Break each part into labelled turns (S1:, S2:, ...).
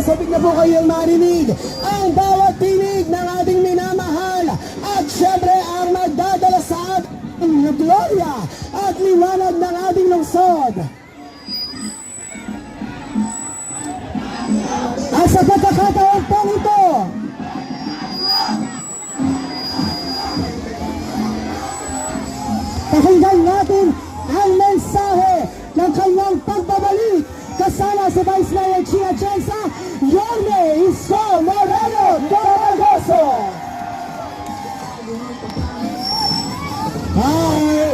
S1: Sabik na po kayong marinig ang bawat tinig ng ating minamahal at syempre ang magdadala sa ating gloria at liwanag ng ating lungsod. Sa pagkakataon pong ito, pakinggan natin ang mensahe ng kanyang pagbabalik kasama si Vice Mayor Chia Chensa, Yorme Isko Moreno Doragoso. Hi!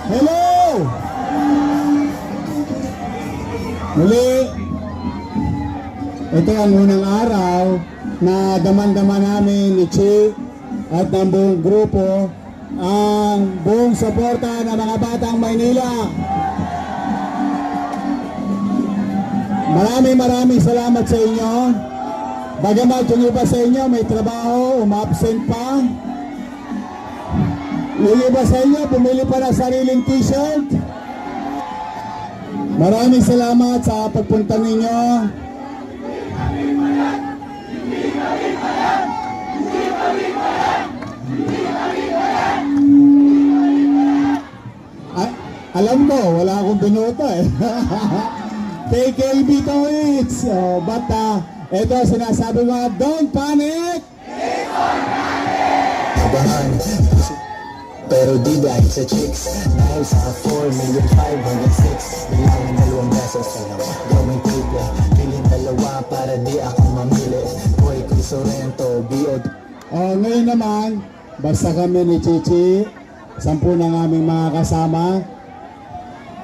S1: Hello! Muli, ito ang unang araw na daman-daman namin ni Chi at ng buong grupo ang buong suporta ng mga Batang Maynila. Maraming salamat sa inyo. Bagamat yung iba sa inyo may trabaho, umabsent pa. Yung iba sa inyo bumili pa ng sariling t-shirt. Maraming salamat sa pagpunta ninyo. Alam ko, wala akong binota eh. KKB to it. So, but ito sinasabi mo, don't panic!
S2: Abangan, pero di dahil sa chicks. Dahil sa 4,506,000 bilangin 2 beses. Gawing triple, piling 2 para di ako mamili. Boy, Crisorento, B.O.
S1: Ngayon naman, basta kami ni Chichi, 10 ng aming mga kasama,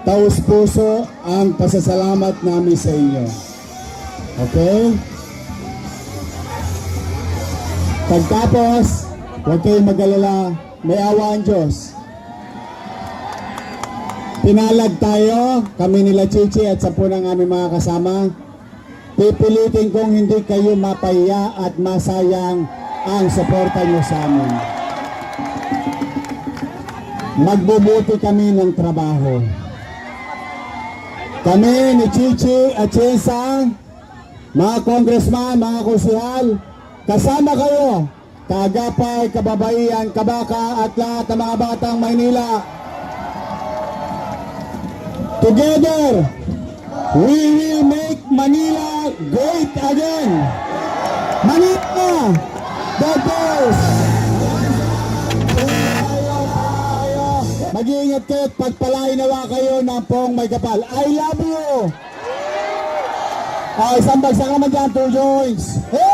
S1: taos puso ang pasasalamat namin sa inyo. Okay? Pagtapos, huwag kayong mag-alala, may awa ang Diyos. Pinalag tayo, kami nila Chichi at 10 ng aming mga kasama. Pipilitin kong hindi kayo mapahiya at masayang ang suporta nyo sa amin. Magbubuti kami ng trabaho. Kami ni Chichi at Chensa, mga congressman, mga konsehal, kasama kayo, kaagapay, kababaihan, kabaka at lahat ng mga Batang Maynila. Together, we will make Manila great again. Manila, the best! Mag-iingat kayo at pagpalain nawa kayo ng pong may kapal. I love you! Isang bagsak naman dyan, 2 joints. Hey!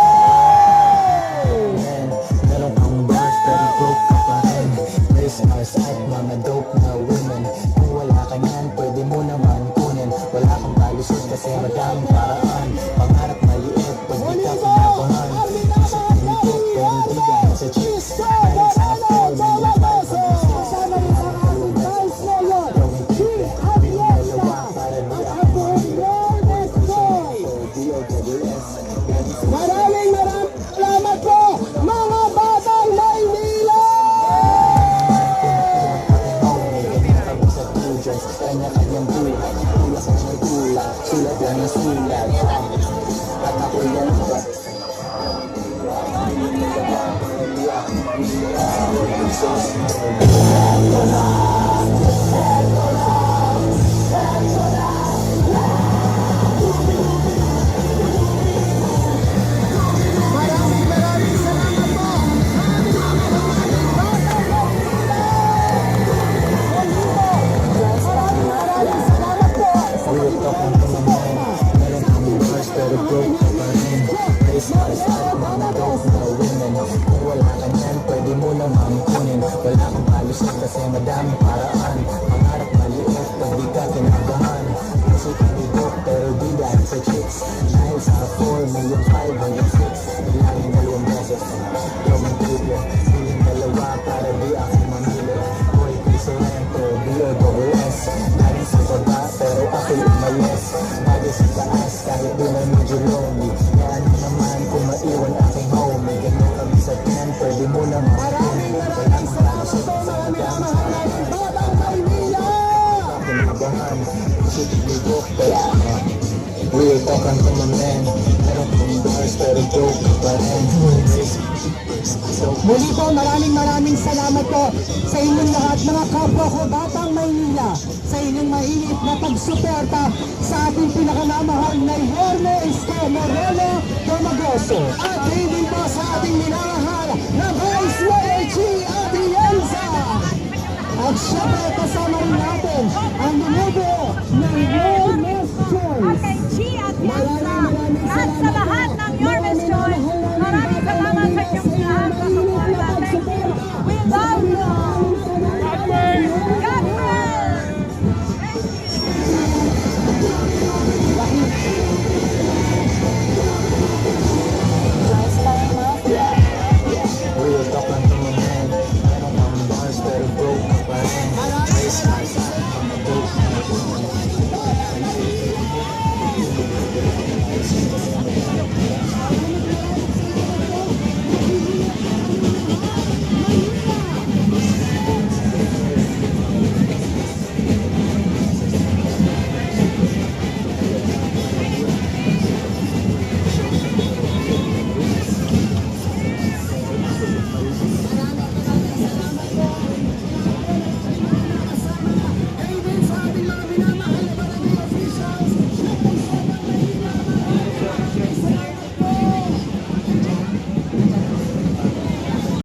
S2: Meron kang bars, pero broke ka pa rin. Race cars at mga dope na women. Kung wala ka niyan, pwede mo naman kunin. Wala kang palusot kasi madaming paraan. Pangarap maliit, pag di ka pinabangan. Isip pinipot, pero di dahil sa chicks. Dahil sa 4,506,000
S1: Maraming salamat po, mga Batang Maynila!
S2: Kanya-kanyang buhay, tulak ang may tulak, sulat lang ang sulat. At ako yan ba? Kasi madami paraan, pangarap maliit, pag di ka kinagahan. Kasi kanibok, pero di dahil sa chicks. Dahil sa 4,506,000 bilangin 2 beses. Gawing triple, piling 2 para di ako mamili. Boy, Crisorento, B.O.S. Dahil sa baba, pero ako'y umalis. Bagay sa taas, kahit di na medyo lonely. Kaya ano naman kung maiwan aking homie. Ganyan kami sa 10, pwede mo naman.
S1: Maraming salamat po sa aming kamahalan, Batang Maynila!
S2: Real talk ang kumamen. Meron kong bars pero joke pa rin.
S1: Muli po, maraming salamat po sa inyong lahat, mga kapwa ko Batang Maynila, sa
S3: inyong mainit na pagsuporta sa ating pinakamamahal na Yorme Isko Moreno Domagoso. At hindi po sa ating minamahal na Vice Mayor G. Atienza. At syempre kasama rin natin ang bumubuo